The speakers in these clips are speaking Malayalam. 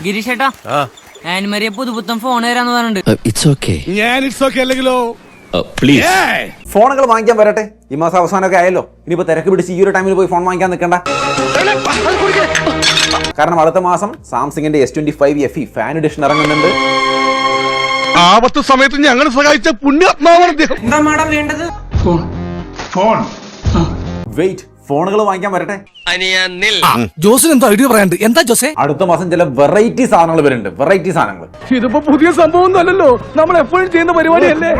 ഗിരീഷേട്ടാ ആനിമരിയെ പുതുപുത്തൻ ഫോൺ തരാന്ന് പറഞ്ഞിട്ടുണ്ട്. ഫോണുകൾ വാങ്ങിക്കാൻ വരട്ടെ. ഈ മാസം അവസാനമൊക്കെ ആയല്ലോ. ഇനിയിപ്പോ തിരക്ക് പിടിച്ച് ഈ ഒരു ടൈമിൽ പോയി ഫോൺ വാങ്ങിക്കാൻ നിൽക്കണ്ട. കാരണം അടുത്ത മാസം സാംസങ്ങിന്റെ S25 FE ഫാൻ എഡിഷൻ ഇറങ്ങുന്നുണ്ട്. ആപത്ത് സമയത്ത് ഞങ്ങൾ സഹായിച്ച പുണ്യാത്മാവാണ് അദ്ദേഹം. എന്താ മാഡം വേണ്ടത്? വെയിറ്റ്, ഫോണുകൾ വാങ്ങിക്കാൻ വരട്ടെ. ജോസിന് എന്താ ഐഡിയ പറയാണ്ട്? എന്താ ജോസേ? അടുത്ത മാസം ചില വെറൈറ്റി സാധനങ്ങൾ വരുന്നുണ്ട്. വെറൈറ്റി സാധനങ്ങൾ. ഇതിപ്പോ പുതിയ സംഭവം അല്ലല്ലോ, നമ്മൾ എപ്പോഴും ചെയ്യുന്ന പരിപാടിയല്ലേ.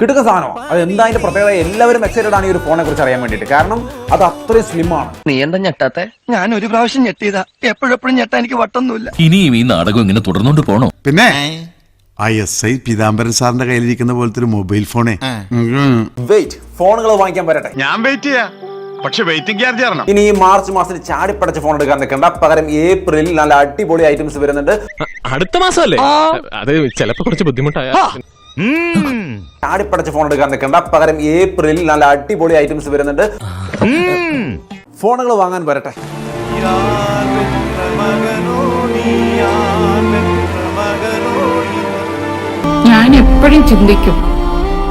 കിട്ടുക സാധനം. അത് എന്താ അതിന്റെ പ്രത്യേകത? എല്ലാവരും എക്സൈറ്റഡ് ആണ് ഈ ഒരു ഫോണിനെ കുറിച്ച് അറിയാൻ വേണ്ടിയിട്ട്. കാരണം അത് അത്രയും സ്ലിം ആണ്. നീ എന്താ ഞെട്ടാത്തെ? ഞാൻ ഒരു പ്രാവശ്യം ഞെട്ടിയതാ, എപ്പോഴെപ്പോഴും ഞെട്ടാ എനിക്ക് വട്ടൊന്നുമില്ല. ഇനിയും ഈ നാടകം ഇങ്ങനെ തുടർന്നോണ്ട് പോണോ? പിന്നെ ISI പീതാംബരൻ സാറിന്റെ കയ്യിലിരിക്കുന്ന പോലത്തെ ഒരു മൊബൈൽ ഫോണേ. വെയിറ്റ്, ഫോണുകൾ വാങ്ങിക്കാൻ വരട്ടെ. ഞാൻ വെയിറ്റ് ചെയ്യാം, പക്ഷെ വെയിറ്റിംഗ് ചാർജ് തരണം. ഇനി ഈ മാർച്ച് മാസത്തിൽ ചാടിപ്പടച്ച ഫോൺ എടുക്കാൻ നിൽക്കണ്ട. പകരം ഏപ്രിലിൽ നല്ല അടിപൊളി ഐറ്റംസ് വരുന്നുണ്ട്. അടുത്ത മാസമല്ലേ? അത് ചിലപ്പോ കുറച്ച് ബുദ്ധിമുട്ടായ. ചാടിപ്പടച്ച ഫോൺ എടുക്കാൻ നിൽക്കണ്ട. പകരം ഏപ്രിലിൽ നല്ല അടിപൊളി ഐറ്റംസ് വരുന്നുണ്ട്. ഫോണുകൾ വാങ്ങാൻ വരട്ടെ. ഞാൻ എപ്പോഴും ചിന്തിക്കും,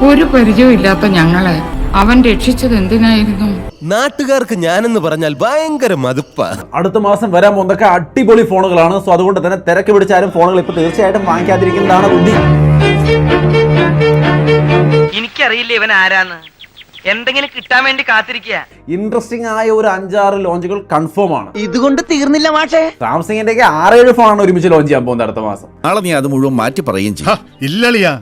ഒരു പരിചയവും ഇല്ലാത്ത ഞങ്ങളെ അവൻ രക്ഷിച്ചത് എന്തിനായിരുന്നു? നാട്ടുകാർക്ക് ഞാനെന്ന് പറഞ്ഞാൽ ഭയങ്കര മതിപ്പാ. അടുത്ത മാസം വരാൻ പോകുന്നതൊക്കെ അടിപൊളി ഫോണുകളാണ്. സോ അതുകൊണ്ട് തന്നെ തിരക്ക് പിടിച്ചാലും ഫോണുകൾ ഇപ്പൊ തീർച്ചയായിട്ടും വാങ്ങിക്കാതിരിക്കുന്നതാണ് ബുദ്ധി. എനിക്കറിയില്ല ഇവൻ ആരാന്ന്. എന്തെങ്കിലും കിട്ടാൻ വേണ്ടി കാത്തിരിക്കുക. ഇൻട്രസ്റ്റിംഗ് ആയ ഒരു 5-6 ലോഞ്ചുകൾ കൺഫേം ആണ്. ഇതുകൊണ്ട് തീർന്നില്ല മാഷേ. സാംസങ്ങിന്റെ 6-7 ഫോണാണ് ഒരുമിച്ച് ലോഞ്ച് ചെയ്യാൻ പോകുന്നത് അടുത്ത മാസം. നാളെ നീ അത് മുഴുവൻ മാറ്റി പറയുകയും ചെയ്യും. ഇല്ലളിയാ,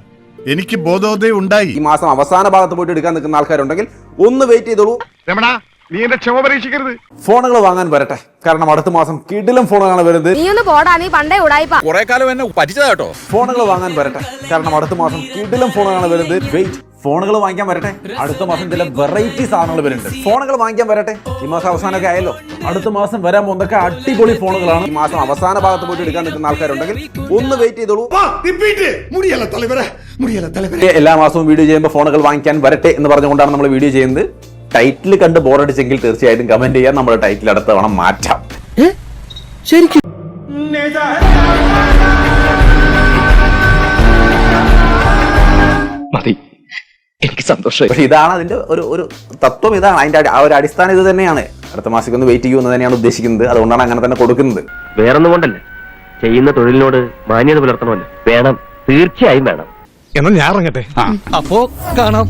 എനിക്ക് ബോധോദയം ഉണ്ടായി. ഈ മാസം അവസാന ഭാഗത്ത് പോയിട്ട് എടുക്കാൻ നിൽക്കുന്ന ആൾക്കാരുണ്ടെങ്കിൽ ഒന്ന് വെയിറ്റ് ചെയ്തോളൂ. രമണ, നീ എന്റെ ക്ഷമ പരീക്ഷിക്കരുത്. ഫോണുകൾ വാങ്ങാൻ വരട്ടെ. കാരണം അടുത്ത മാസം കിടിലം ഫോണുകളാണ് വരുന്നത്. കുറെ കാലം എന്നെ പറ്റിച്ചതാ കേട്ടോ. ഫോണുകൾ വാങ്ങാൻ വരട്ടെ. കാരണം അടുത്ത മാസം കിടിലം ഫോണുകളാണ് വരുന്നത്. വെയിറ്റ്, ഫോണുകൾ വാങ്ങിക്കാൻ വരട്ടെ. അടുത്ത മാസം ചില വെറൈറ്റി സാധനങ്ങൾ വരുന്നുണ്ട്. ഫോണുകൾ വാങ്ങിക്കാൻ വരട്ടെ. ഈ മാസം അവസാനമൊക്കെ ആയല്ലോ. അടുത്ത മാസം വരാൻ പോകുന്നതൊക്കെ അടിപൊളി ഫോണുകളാണ്. ഈ മാസം അവസാന ഭാഗത്ത് പോയിട്ട് എടുക്കാൻ നിൽക്കുന്ന ആൾക്കാരുണ്ടെങ്കിൽ ഒന്ന് വെയിറ്റ് ചെയ്തോളൂ. എല്ലാ മാസവും വീഡിയോ ചെയ്യുമ്പോൾ ഫോണുകൾ വാങ്ങിക്കാൻ വരട്ടെ എന്ന് പറഞ്ഞുകൊണ്ടാണ് നമ്മൾ വീഡിയോ ചെയ്യുന്നത്. ടൈറ്റിൽ കണ്ട് ബോറടിച്ചെങ്കിൽ തീർച്ചയായിട്ടും കമന്റ് ചെയ്യാൻ. നമ്മുടെ ടൈറ്റിൽ അടുത്ത തവണ മാറ്റാം. ശരിക്കും മതി, എനിക്ക് സന്തോഷമായി. പക്ഷെ ഇതാണ് അതിന്റെ ഒരു തത്വം. ഇതാണ് അതിന്റെ ആ ഒരു അടിസ്ഥാനം. ഇത് തന്നെയാണ്. അടുത്ത മാസം ഒന്ന് വെയിറ്റ് ചെയ്യുമെന്ന് തന്നെയാണ് ഉദ്ദേശിക്കുന്നത്. അതുകൊണ്ടാണ് അങ്ങനെ തന്നെ കൊടുക്കുന്നത്. വേറൊന്നും കൊണ്ടല്ല, ചെയ്യുന്ന തൊഴിലിനോട് മാന്യത പുലർത്തണമല്ലോ. വേണം, തീർച്ചയായും വേണം. എന്നാ ഞാൻ ഇറങ്ങട്ടെ. അപ്പോ കാണാം.